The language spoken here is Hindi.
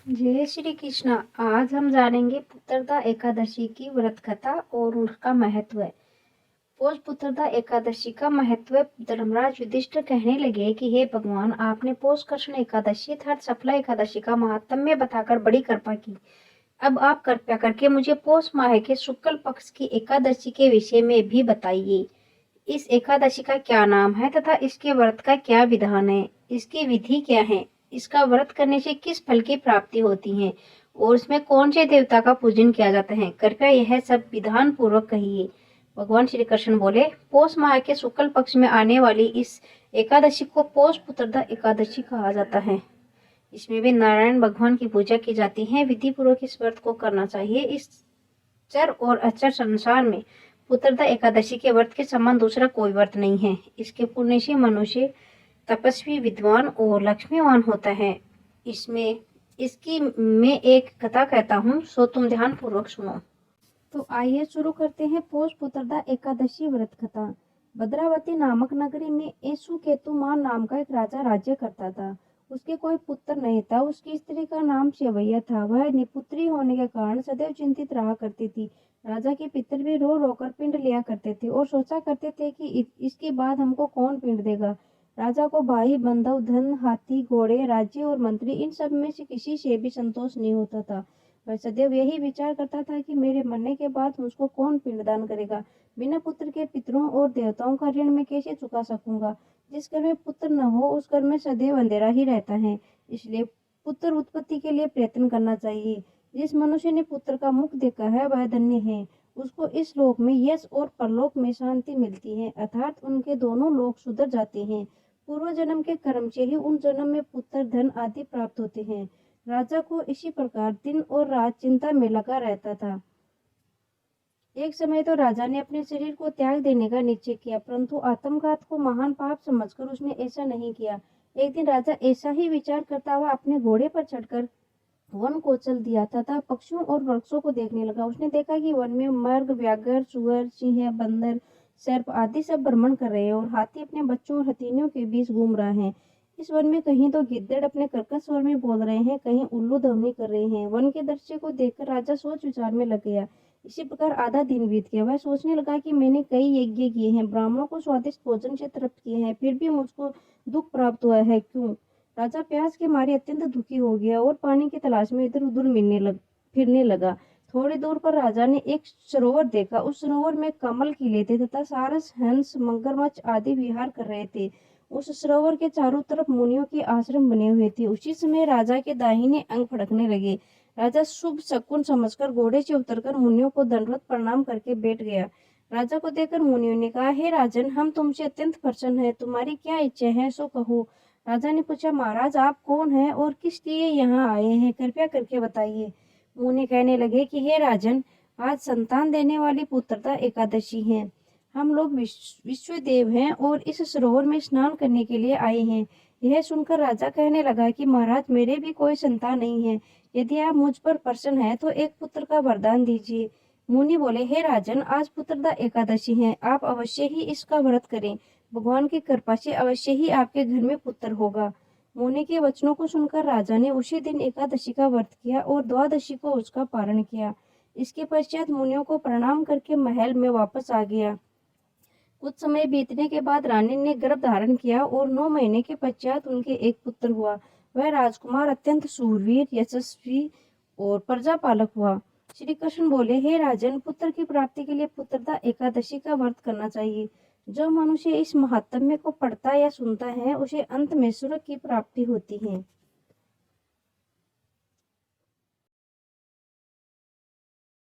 जय श्री कृष्णा। आज हम जानेंगे पुत्रदा एकादशी की व्रत कथा और उसका महत्व। पौष पुत्रदा एकादशी का महत्व। धर्मराज युधिष्ठिर कहने लगे कि हे भगवान, आपने पौष कृष्ण एकादशी अर्थात सफला एकादशी का महात्म्य बताकर बड़ी कृपा की। अब आप कृपया करके मुझे पौष माह के शुक्ल पक्ष की एकादशी के विषय में भी बताइए। इस एकादशी का क्या नाम है तथा इसके व्रत का क्या विधान है, इसकी विधि क्या है, इसका व्रत करने से किस फल की प्राप्ति होती है और इसमें कौन से देवता का पूजन किया जाता है, कृपया यह सब विधान पूर्वक कहिए। भगवान श्री कृष्ण बोले, पौष माह के शुक्ल पक्ष में आने वाली इस एकादशी को पौष पुत्रदा एकादशी कहा जाता है। इसमें भी नारायण भगवान की पूजा की जाती है। विधि पूर्वक इस व्रत को करना चाहिए। इस चर और अचर संसार में पुत्रदा एकादशी के व्रत के समान दूसरा कोई व्रत नहीं है। इसके पुण्य से मनुष्य तपस्वी, विद्वान और लक्ष्मीवान होता है। इसकी मैं एक कथा कहता हूँ, सो तुम ध्यान पूर्वक सुनो। तो आइए शुरू करते हैं पौष पुत्रदा एकादशी व्रत कथा। भद्रावती नामक नगरी में ऐसु केतुमान नाम का एक राजा राज्य करता था। उसके कोई पुत्र नहीं था। उसकी स्त्री का नाम शेवैया था। वह निपुत्री होने के कारण सदैव चिंतित रहा करती थी। राजा के पितर भी रो रोकर पिंड लिया करते थे और सोचा करते थे कि इसके बाद हमको कौन पिंड देगा। राजा को भाई बंधु, धन, हाथी, घोड़े, राज्य और मंत्री, इन सब में से किसी से भी संतोष नहीं होता था। वह सदैव यही विचार करता था कि मेरे मरने के बाद मुझको कौन पिंडदान करेगा। बिना पुत्र के पितरों और देवताओं का ऋण मैं कैसे चुका सकूंगा। जिस घर में पुत्र न हो उस घर में सदैव अंधेरा ही रहता है। इसलिए पुत्र उत्पत्ति के लिए प्रयत्न करना चाहिए। जिस मनुष्य ने पुत्र का मुख देखा है वह धन्य है। उसको इस लोक में यश और परलोक में शांति मिलती है, अर्थात उनके दोनों लोक सुधर जाते हैं। पूर्व जन्म के कर्म से ही उन जन्म में पुत्र, धन आदि प्राप्त होते हैं। राजा को इसी प्रकार दिन और रात चिंता में लगा रहता था। एक समय तो राजा ने अपने शरीर को त्याग देने का निश्चय किया, परंतु आत्मघात को महान पाप समझकर उसने ऐसा नहीं किया। एक दिन राजा ऐसा ही विचार करता हुआ अपने घोड़े पर चढ़कर वन को चल दिया तथा पक्षियों और वृक्षों को देखने लगा। उसने देखा कि वन में मर्ग, व्याघ्र, सुअर, सिंह, बंदर, सर्प आदि सब भ्रमण कर रहे हैं और हाथी अपने बच्चों और हथिनियों के बीच घूम रहा है। इस वन में कहीं तो गिद्दड़ अपने कर्कश स्वर में बोल रहे हैं, कहीं उल्लू ध्वनि कर रहे हैं। वन के दृश्य को देखकर राजा सोच विचार में लग गया। इसी प्रकार आधा दिन बीत गया। वह सोचने लगा कि मैंने कई यज्ञ किए हैं, ब्राह्मणों को स्वादिष्ट भोजन से तृप्त किए हैं, फिर भी मुझको दुख प्राप्त हुआ है, क्यों? राजा प्यास के मारे अत्यंत दुखी हो गया और पानी की तलाश में इधर उधर फिरने लगा। थोड़ी दूर पर राजा ने एक सरोवर देखा। उस सरोवर में कमल खिले थे तथा सारस, हंस, मगरमच्छ आदि विहार कर रहे थे। उस सरोवर के चारों तरफ मुनियों के आश्रम बने हुए थे। उसी समय राजा के दाहिने अंग फड़कने लगे। राजा शुभ शकुन समझकर घोड़े से उतरकर मुनियों को दंडवत प्रणाम करके बैठ गया। राजा को देखकर मुनियों ने कहा, हे राजन, हम तुमसे अत्यंत प्रसन्न हैं। तुम्हारी क्या इच्छा है सो कहो। राजा ने पूछा, महाराज, आप कौन हैं और किस लिए यहाँ आए हैं, कृपया करके बताइए। मुनि कहने लगे कि हे राजन, आज संतान देने वाली पुत्रदा एकादशी है। हम लोग विश्व देव हैं और इस सरोवर में स्नान करने के लिए आए हैं। यह सुनकर राजा कहने लगा कि महाराज, मेरे भी कोई संतान नहीं है। यदि आप मुझ पर प्रसन्न हैं तो एक पुत्र का वरदान दीजिए। मुनि बोले, हे राजन, आज पुत्रदा एकादशी है, आप अवश्य ही इसका व्रत करें। भगवान की कृपा से अवश्य ही आपके घर में पुत्र होगा। मुनि के वचनों को सुनकर राजा ने उसी दिन एकादशी का व्रत किया और द्वादशी को उसका पारण किया। इसके पश्चात मुनियों को प्रणाम करके महल में वापस आ गया। कुछ समय बीतने के बाद रानी ने गर्भ धारण किया और 9 महीने के पश्चात उनके एक पुत्र हुआ। वह राजकुमार अत्यंत शूरवीर, यशस्वी और प्रजापालक हुआ। श्री कृष्ण बोले, हे राजन, पुत्र की प्राप्ति के लिए पुत्रदा एकादशी का व्रत करना चाहिए। जो मनुष्य इस महात्म्य को पढ़ता या सुनता है उसे अंत में स्वर्ग की प्राप्ति होती है।